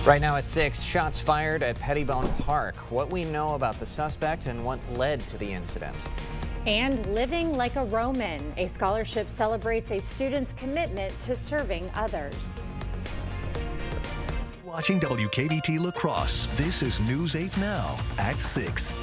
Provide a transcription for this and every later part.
Right now at 6, shots fired at Pettibone Park. What we know about the suspect and what led to the incident. And Living Like a Roman, a scholarship celebrates a student's commitment to serving others. Watching WKBT La Crosse, this is News 8 Now at 6.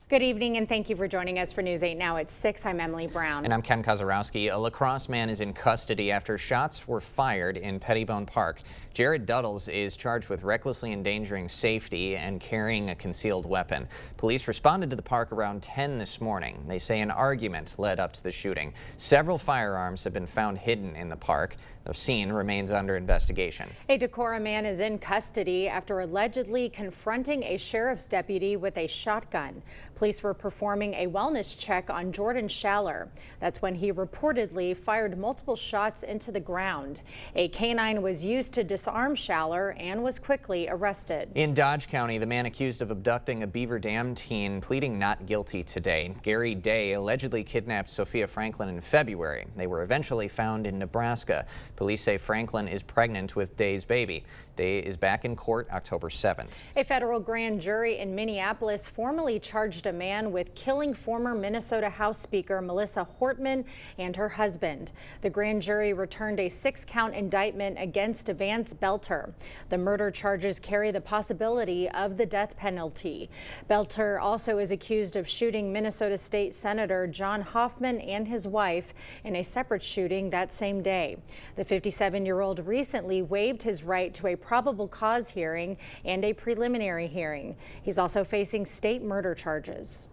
Good evening and thank you for joining us for News 8 Now at 6. I'm Emily Brown. And I'm Ken Kozarowski. A La Crosse man is in custody after shots were fired in Pettibone Park. Jared Duddles is charged with recklessly endangering safety and carrying a concealed weapon. Police responded to the park around 10 this morning. They say an argument led up to the shooting. Several firearms have been found hidden in the park. The scene remains under investigation. A Decorah man is in custody after allegedly confronting a sheriff's deputy with a shotgun. Police were performing a wellness check on Jordan Schaller. That's when he reportedly fired multiple shots into the ground. A canine was used to disarm Schaller and was quickly arrested. In Dodge County, the man accused of abducting a Beaver Dam teen pleading not guilty today. Gary Day allegedly kidnapped Sophia Franklin in February. They were eventually found in Nebraska. Police say Franklin is pregnant with Day's baby. Day is back in court October 7th. A federal grand jury in Minneapolis formally charged a man with killing former Minnesota House Speaker Melissa Hortman and her husband. The grand jury returned a 6-count indictment against Vance Belter. The murder charges carry the possibility of the death penalty. Belter also is accused of shooting Minnesota State Senator John Hoffman and his wife in a separate shooting that same day. The 57-year-old recently waived his right to a probable cause hearing and a preliminary hearing. He's also facing state murder charges.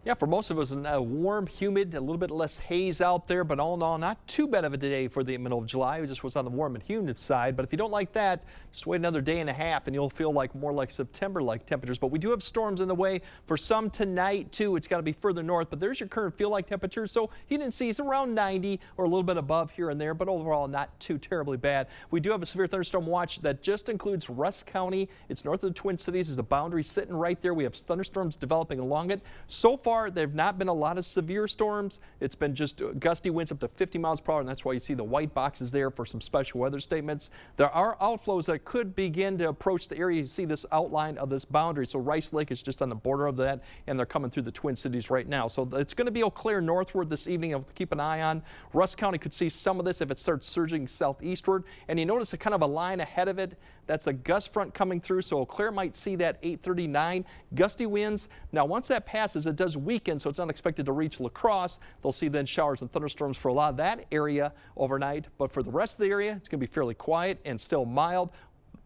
Yeah, for most of us, warm, humid, a little bit less haze out there, but all in all, not too bad of a day for the middle of July. It just was on the warm and humid side. But if you don't like that, just wait another day and a half and you'll feel like more like September-like temperatures. But we do have storms in the way for some tonight, too. It's got to be further north, but there's your current feel-like temperature. So heat and seas around 90 or a little bit above here and there, but overall not too terribly bad. We do have a severe thunderstorm watch that just includes Rusk County. It's north of the Twin Cities. There's a boundary sitting right there. We have thunderstorms developing along it. So far, there have not been a lot of severe storms. It's been just gusty winds up to 50 miles per hour, and that's why you see the white boxes there for some special weather statements. There are outflows that could begin to approach the area. You see this outline of this boundary. So Rice Lake is just on the border of that, and they're coming through the Twin Cities right now. So it's going to be Eau Claire northward this evening. I'll keep an eye on. Rusk County could see some of this if it starts surging southeastward. And you notice a kind of a line ahead of it. That's a gust front coming through, so Eau Claire might see that 839. Gusty winds. Now, once that passes, it does weaken, so it's not expected to reach La Crosse. They'll see then showers and thunderstorms for a lot of that area overnight. But for the rest of the area, it's going to be fairly quiet and still mild.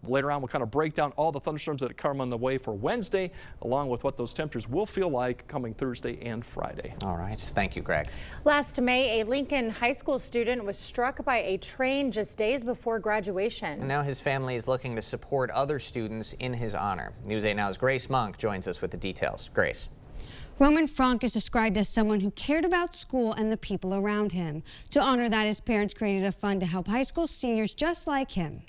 Later on, we'll kind of break down all the thunderstorms that come on the way for Wednesday, along with what those temperatures will feel like coming Thursday and Friday. All right. Thank you, Greg. Last May, a Lincoln High School student was struck by a train just days before graduation. And now his family is looking to support other students in his honor. News 8 Now's Grace Monk joins us with the details. Grace. Roman Frank is described as someone who cared about school and the people around him. To honor that, his parents created a fund to help high school seniors just like him.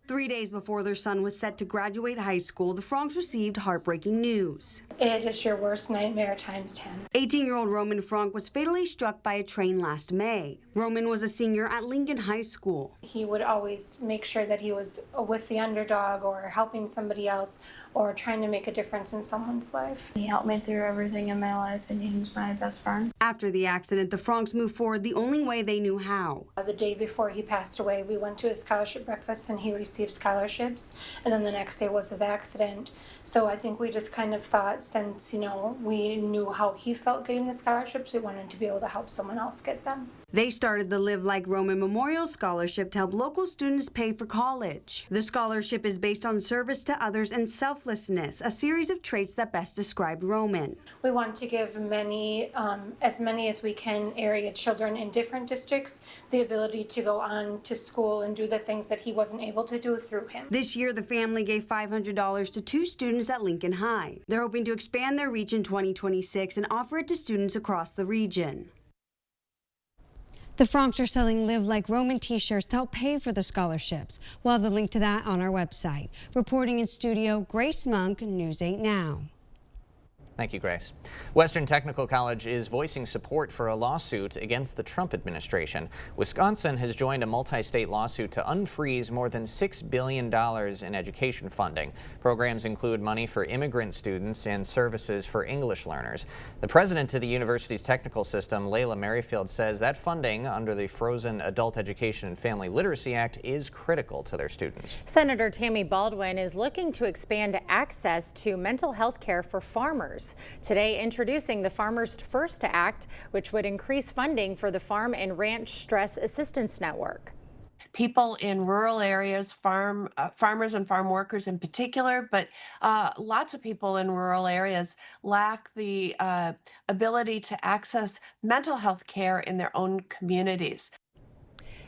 3 days before their son was set to graduate high school, the Franks received heartbreaking news. It is your worst nightmare times 10. 18-year-old Roman Frank was fatally struck by a train last May. Roman was a senior at Lincoln High School. He would always make sure that he was with the underdog or helping somebody else or trying to make a difference in someone's life. He helped me through everything in my life, and he's my best friend. After the accident, the Franks moved forward the only way they knew how. The day before he passed away, we went to a scholarship breakfast and he received scholarships, and then the next day was his accident. So I think we just kind of thought, since we knew how he felt getting the scholarships, we wanted to be able to help someone else get them. They started the Live Like Roman Memorial Scholarship to help local students pay for college. The scholarship is based on service to others and selflessness, a series of traits that best describe Roman. We want to give as many as we can area children in different districts the ability to go on to school and do the things that he wasn't able to do through him. This year, the family gave $500 to 2 students at Lincoln High. They're hoping to expand their reach in 2026 and offer it to students across the region. The Franks are selling Live Like Roman t-shirts to help pay for the scholarships. We'll have the link to that on our website. Reporting in studio, Grace Monk, News 8 Now. Thank you, Grace. Western Technical College is voicing support for a lawsuit against the Trump administration. Wisconsin has joined a multi-state lawsuit to unfreeze more than $6 billion in education funding. Programs include money for immigrant students and services for English learners. The president of the university's technical system, Layla Merrifield, says that funding under the Frozen Adult Education and Family Literacy Act is critical to their students. Senator Tammy Baldwin is looking to expand access to mental health care for farmers. Today, introducing the Farmers First Act, which would increase funding for the Farm and Ranch Stress Assistance Network. People in rural areas, farmers and farm workers in particular, but lots of people in rural areas lack the ability to access mental health care in their own communities.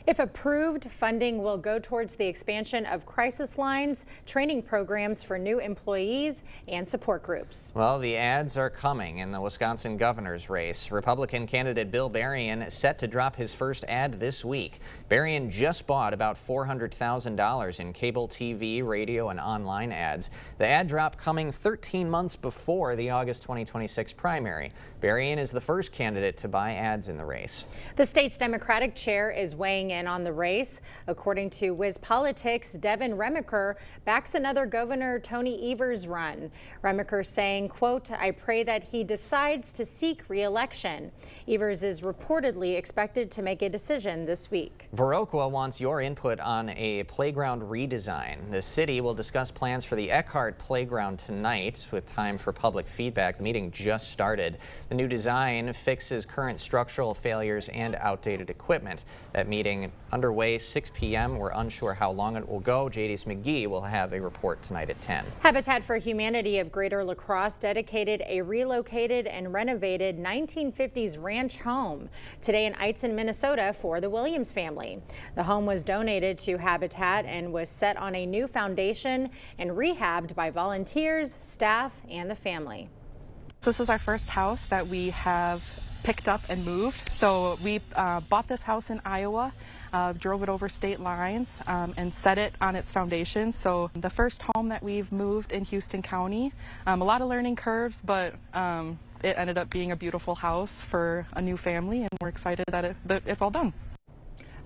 If approved, funding will go towards the expansion of crisis lines, training programs for new employees, and support groups. Well, the ads are coming in the Wisconsin governor's race. Republican candidate Bill Berrien is set to drop his first ad this week. Berrien just bought about $400,000 in cable TV, radio, and online ads. The ad drop coming 13 months before the August 2026 primary. Berrien is the first candidate to buy ads in the race. The state's Democratic chair is weighing in on the race. According to Wiz Politics, Devin Remiker backs another Governor Tony Evers run. Remiker saying, quote, "I pray that he decides to seek re-election." Evers is reportedly expected to make a decision this week. Viroqua wants your input on a playground redesign. The city will discuss plans for the Eckhart Playground tonight with time for public feedback. The meeting just started. The new design fixes current structural failures and outdated equipment. That meeting underway 6 p.m. We're unsure how long it will go. Jadis McGee will have a report tonight at 10. Habitat for Humanity of Greater La Crosse dedicated a relocated and renovated 1950s ranch home today in Eitzen, Minnesota for the Williams family. The home was donated to Habitat and was set on a new foundation and rehabbed by volunteers, staff, and the family. This is our first house that we have picked up and moved. So we bought this house in Iowa, drove it over state lines, and set it on its foundation. So the first home that we've moved in Houston County, a lot of learning curves, but it ended up being a beautiful house for a new family, and we're excited that it's all done.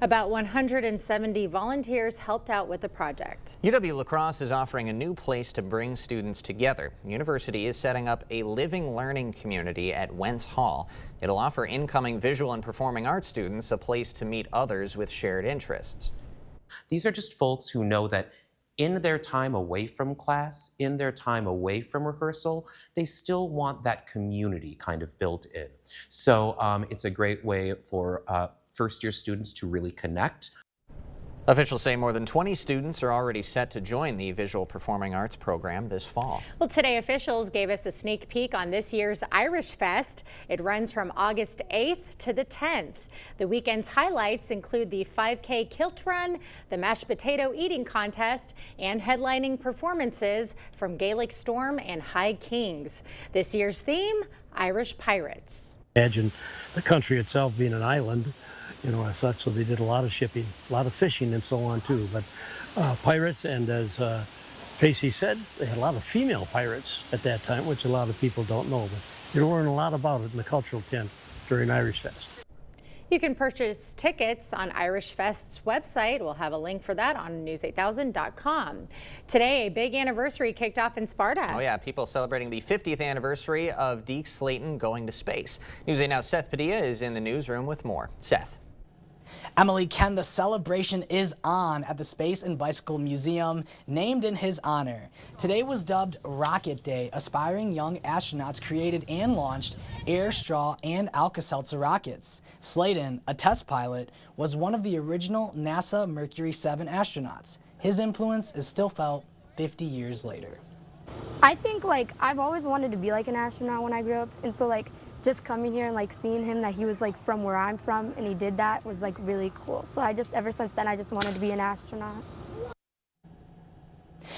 About 170 volunteers helped out with the project. UW-La Crosse is offering a new place to bring students together. The university is setting up a living learning community at Wentz Hall. It'll offer incoming visual and performing arts students a place to meet others with shared interests. These are just folks who know that in their time away from class, in their time away from rehearsal, they still want that community kind of built in. So it's a great way for first-year students to really connect. Officials say more than 20 students are already set to join the Visual Performing Arts program this fall. Well, today officials gave us a sneak peek on this year's Irish Fest. It runs from August 8th to the 10th. The weekend's highlights include the 5K kilt run, the mashed potato eating contest, and headlining performances from Gaelic Storm and High Kings. This year's theme, Irish Pirates. Imagine the country itself being an island, you know, as such, so they did a lot of shipping, a lot of fishing and so on too. But pirates, and as Tracy said, they had a lot of female pirates at that time, which a lot of people don't know, but you learn a lot about it in the cultural tent during Irish Fest. You can purchase tickets on Irish Fest's website. We'll have a link for that on news8000.com. Today, a big anniversary kicked off in Sparta. Oh yeah, people celebrating the 50th anniversary of Deke Slayton going to space. News 8 Now's Seth Padilla is in the newsroom with more. Seth. Emily, Ken, the celebration is on at the Space and Bicycle Museum, named in his honor. Today was dubbed Rocket Day. Aspiring young astronauts created and launched Air, Straw, and Alka-Seltzer rockets. Slayton, a test pilot, was one of the original NASA Mercury 7 astronauts. His influence is still felt 50 years later. I think, I've always wanted to be like an astronaut when I grew up, and so, just coming here and seeing him that he was from where I'm from and he did that was really cool. So ever since then I just wanted to be an astronaut.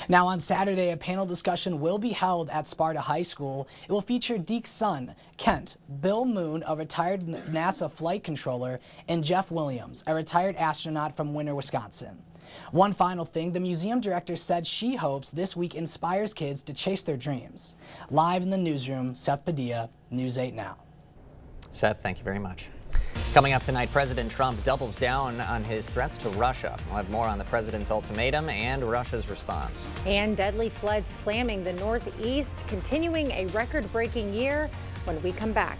Now on Saturday, a panel discussion will be held at Sparta High School. It will feature Deke's son, Kent, Bill Moon, a retired NASA flight controller, and Jeff Williams, a retired astronaut from Winter, Wisconsin. One final thing, the museum director said she hopes this week inspires kids to chase their dreams. Live in the newsroom, Seth Padilla, News 8 Now. Seth, thank you very much. Coming up tonight, President Trump doubles down on his threats to Russia. We'll have more on the president's ultimatum and Russia's response. And deadly floods slamming the Northeast, continuing a record-breaking year when we come back.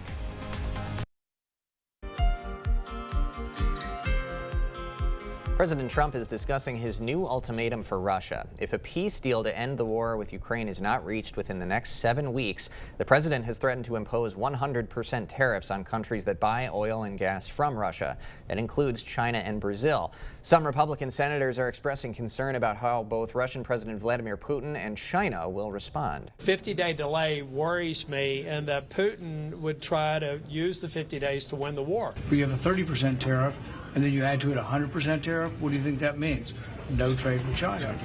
President Trump is discussing his new ultimatum for Russia. If a peace deal to end the war with Ukraine is not reached within the next 7 weeks, the president has threatened to impose 100% tariffs on countries that buy oil and gas from Russia. That includes China and Brazil. Some Republican senators are expressing concern about how both Russian President Vladimir Putin and China will respond. 50-day delay worries me, and that Putin would try to use the 50 days to win the war. We have a 30% tariff, and then you add to it a 100% tariff. What do you think that means? No trade with China.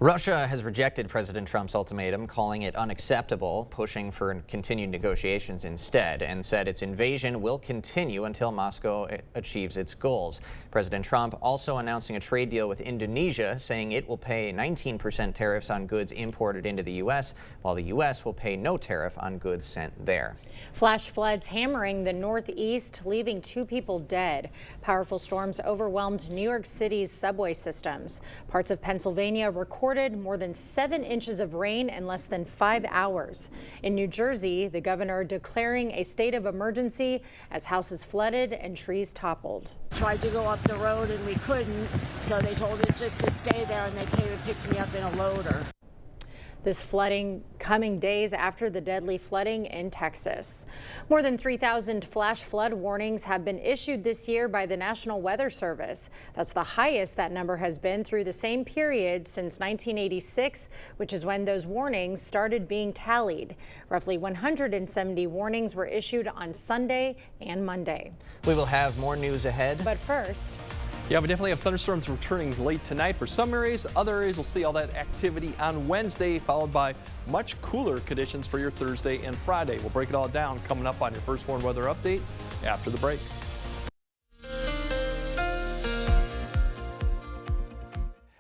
Russia has rejected President Trump's ultimatum, calling it unacceptable, pushing for continued negotiations instead, and said its invasion will continue until Moscow achieves its goals. President Trump also announcing a trade deal with Indonesia, saying it will pay 19% tariffs on goods imported into the U.S., while the U.S. will pay no tariff on goods sent there. Flash floods hammering the Northeast, leaving 2 people dead. Powerful storms overwhelmed New York City's subway systems. Parts of Pennsylvania recorded more than 7 inches of rain in less than 5 hours. In New Jersey, the governor declaring a state of emergency as houses flooded and trees toppled. Tried to go up the road and we couldn't, so they told us just to stay there, and they came and picked me up in a loader. This flooding coming days after the deadly flooding in Texas. More than 3,000 flash flood warnings have been issued this year by the National Weather Service. That's the highest that number has been through the same period since 1986, which is when those warnings started being tallied. Roughly 170 warnings were issued on Sunday and Monday. We will have more news ahead. But first, yeah, we definitely have thunderstorms returning late tonight for some areas. Other areas will see all that activity on Wednesday, followed by much cooler conditions for your Thursday and Friday. We'll break it all down coming up on your First Warn Weather Update after the break.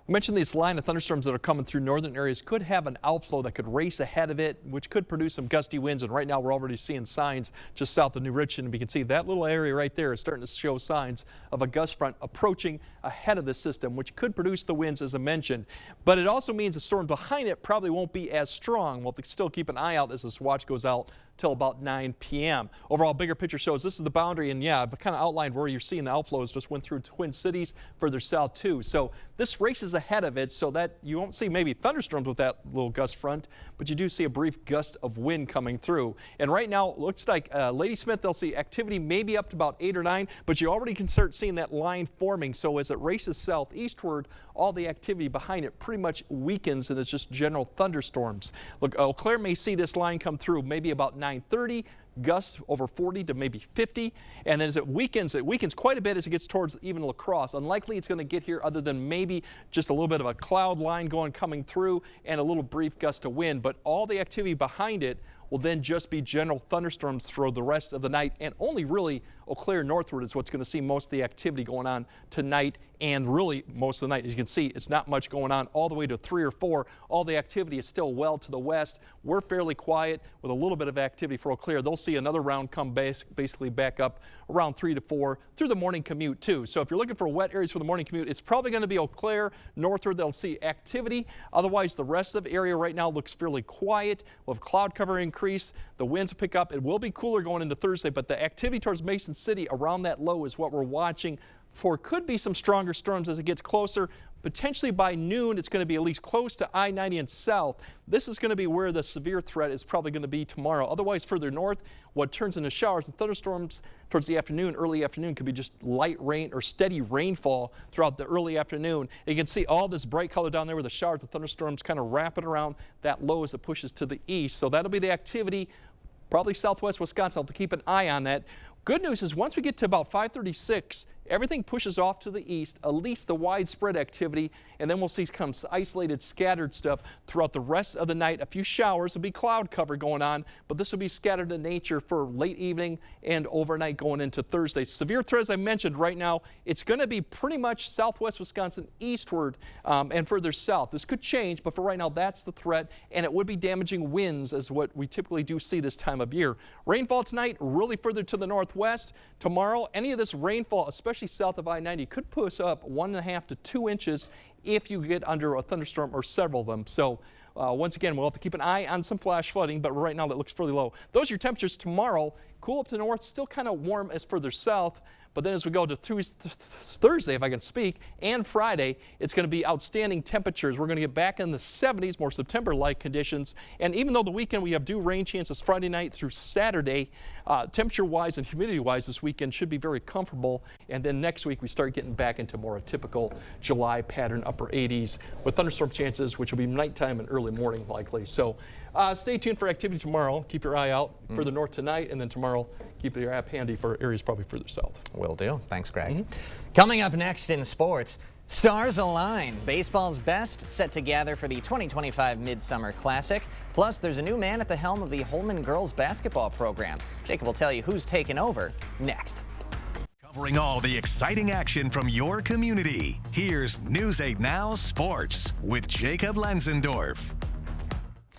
We mentioned this line of thunderstorms that are coming through northern areas could have an outflow that could race ahead of it, which could produce some gusty winds. And right now we're already seeing signs just south of New Richmond. We can see that little area right there is starting to show signs of a gust front approaching ahead of the system, which could produce the winds as I mentioned. But it also means the storm behind it probably won't be as strong. We'll have to still keep an eye out as this watch goes out till about 9 p.m. Overall, bigger picture shows this is the boundary, and yeah, I've kind of outlined where you're seeing the outflows. Just went through Twin Cities, further south too. So this races ahead of it, so that you won't see maybe thunderstorms with that little gust front, but you do see a brief gust of wind coming through. And right now, it looks like Ladysmith, they'll see activity maybe up to about 8 or 9, but you already can start seeing that line forming. So as it races southeastward, all the activity behind it pretty much weakens, and it's just general thunderstorms. Look, Eau Claire may see this line come through maybe about 9:30. Gusts over 40 to maybe 50, and then as it weakens quite a bit as it gets towards even La Crosse. Unlikely it's going to get here other than maybe just a little bit of a cloud line coming through and a little brief gust of wind, but all the activity behind it will then just be general thunderstorms through the rest of the night, and only really Eau Claire northward is what's going to see most of the activity going on tonight, and really most of the night. As you can see, it's not much going on all the way to 3 or 4. All the activity is still well to the west. We're fairly quiet with a little bit of activity for Eau Claire. They'll see another round come basically back up around 3 to 4 through the morning commute too. So if you're looking for wet areas for the morning commute, it's probably going to be Eau Claire northward. They'll see activity. Otherwise, the rest of the area right now looks fairly quiet. We'll have cloud cover increase. The winds pick up. It will be cooler going into Thursday, but the activity towards Mason City around that low is what we're watching for. Could be some stronger storms as it gets closer. Potentially by noon, it's going to be at least close to I-90 and south. This is going to be where the severe threat is probably going to be tomorrow. Otherwise, further north, what turns into showers and thunderstorms towards the afternoon, early afternoon, could be just light rain or steady rainfall throughout the early afternoon. And you can see all this bright color down there where the showers and thunderstorms kind of wrap it around that low as it pushes to the east. So that'll be the activity. Probably southwest Wisconsin. I'll have to keep an eye on that. Good news is once we get to about 5:36 everything pushes off to the east, at least the widespread activity, and then we'll see some isolated scattered stuff throughout the rest of the night. A few showers, will be cloud cover going on, but this will be scattered in nature for late evening and overnight going into Thursday. Severe threat, as I mentioned, right now, it's going to be pretty much southwest Wisconsin eastward and further south. This could change, but for right now, that's the threat, and it would be damaging winds as what we typically do see this time of year. Rainfall tonight, really further to the northwest. Tomorrow, any of this rainfall, especially south of I-90, could push up 1.5 to 2 inches if you get under a thunderstorm or several of them. So once again, we'll have to keep an eye on some flash flooding, but right now that looks fairly low. Those are your temperatures tomorrow. Cool up to the north, still kind of warm as further south. But then as we go to Thursday, if I can speak, and Friday, it's going to be outstanding temperatures. We're going to get back in the 70s, more September-like conditions. And even though the weekend we have dew rain chances Friday night through Saturday, temperature-wise and humidity-wise this weekend should be very comfortable. And then next week we start getting back into more a typical July pattern, upper 80s, with thunderstorm chances, which will be nighttime and early morning likely. So stay tuned for activity tomorrow. Keep your eye out further north tonight, and then tomorrow keep your app handy for areas probably further south. Will do. Thanks, Greg. Coming up next in sports, stars align. Baseball's best set to gather for the 2025 Midsummer Classic. Plus, there's a new man at the helm of the Holmen girls basketball program. Jacob will tell you who's taken over next. Covering all the exciting action from your community. Here's News 8 Now Sports with Jacob Lenzendorf.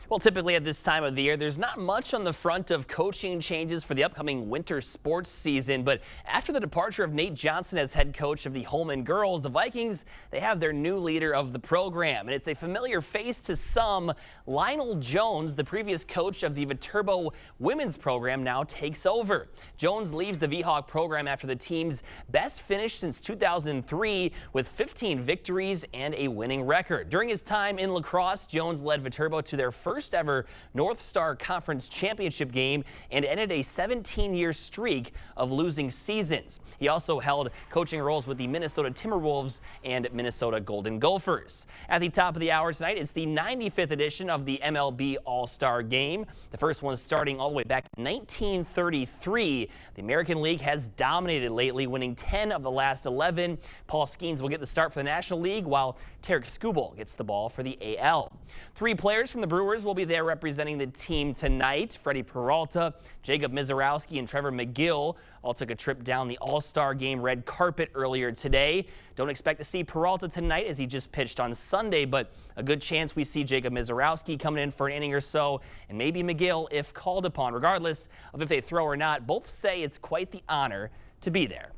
Well, typically at this time of the year, there's not much on the front of coaching changes for the upcoming winter sports season. But after the departure of Nate Johnson as head coach of the Holmen girls, the Vikings, they have their new leader of the program. And it's a familiar face to some. Lionel Jones, the previous coach of the Viterbo women's program, now takes over. Jones leaves the V-Hawk program after the team's best finish since 2003 with 15 victories and a winning record. During his time in lacrosse, Jones led Viterbo to their first ever North Star Conference Championship game and ended a 17-year streak of losing seasons. He also held coaching roles with the Minnesota Timberwolves and Minnesota Golden Gophers. At the top of the hour tonight, it's the 95th edition of the MLB All-Star Game. The first one starting all the way back in 1933. The American League has dominated lately, winning 10 of the last 11. Paul Skeens will get the start for the National League, while Tarek Skubal gets the ball for the AL. 3 players from the Brewers will be there representing the team tonight. Freddie Peralta, Jacob Mizorowski, and Trevor McGill all took a trip down the All-Star Game red carpet earlier today. Don't expect to see Peralta tonight as he just pitched on Sunday, but a good chance we see Jacob Mizorowski coming in for an inning or so, and maybe McGill if called upon. Regardless of if they throw or not, both say it's quite the honor to be there.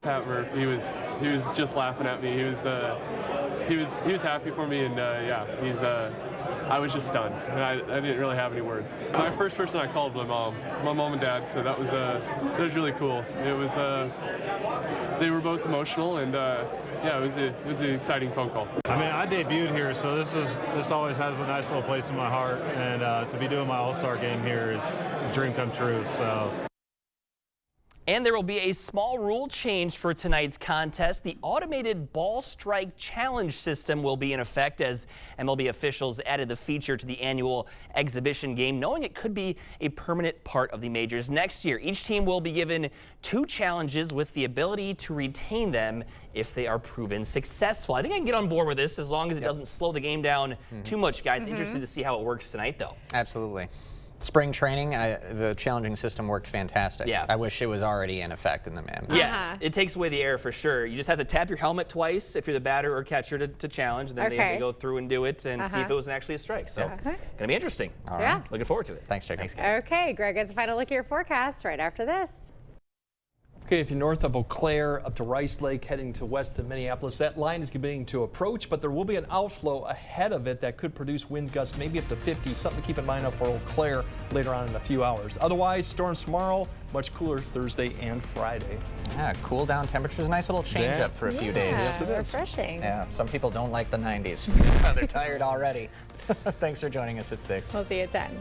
Pat Murph, he was just laughing at me. He was happy for me, and I was just stunned, and I didn't really have any words. My first person I called was my mom and dad, so that was really cool. It was they were both emotional, and it was an exciting phone call. I mean, I debuted here, so this always has a nice little place in my heart, and to be doing my All-Star game here is a dream come true. So. And there will be a small rule change for tonight's contest. The automated ball strike challenge system will be in effect as MLB officials added the feature to the annual exhibition game, knowing it could be a permanent part of the majors next year. Each team will be given 2 challenges with the ability to retain them if they are proven successful. I think I can get on board with this as long as it doesn't slow the game down too much, guys. Interested to see how it works tonight, though. Absolutely. Spring training, the challenging system worked fantastic. Yeah. I wish it was already in effect in the man. Yeah, it takes away the air for sure. You just have to tap your helmet twice if you're the batter or catcher to challenge, and then they have to go through and do it and see if it was actually a strike. So, gonna be interesting. All right. Looking forward to it. Thanks, Jacob. Thanks, guys. Okay, Greg has a final look at your forecast right after this. Okay, if you're north of Eau Claire up to Rice Lake heading to west of Minneapolis, that line is beginning to approach, but there will be an outflow ahead of it that could produce wind gusts maybe up to 50. Something to keep in mind for Eau Claire later on in a few hours. Otherwise, storms tomorrow, much cooler Thursday and Friday. Yeah, cool down temperatures, nice little change up for a few days. Yes, it is. Refreshing. Yeah, some people don't like the 90s. They're tired already. Thanks for joining us at 6. We'll see you at 10.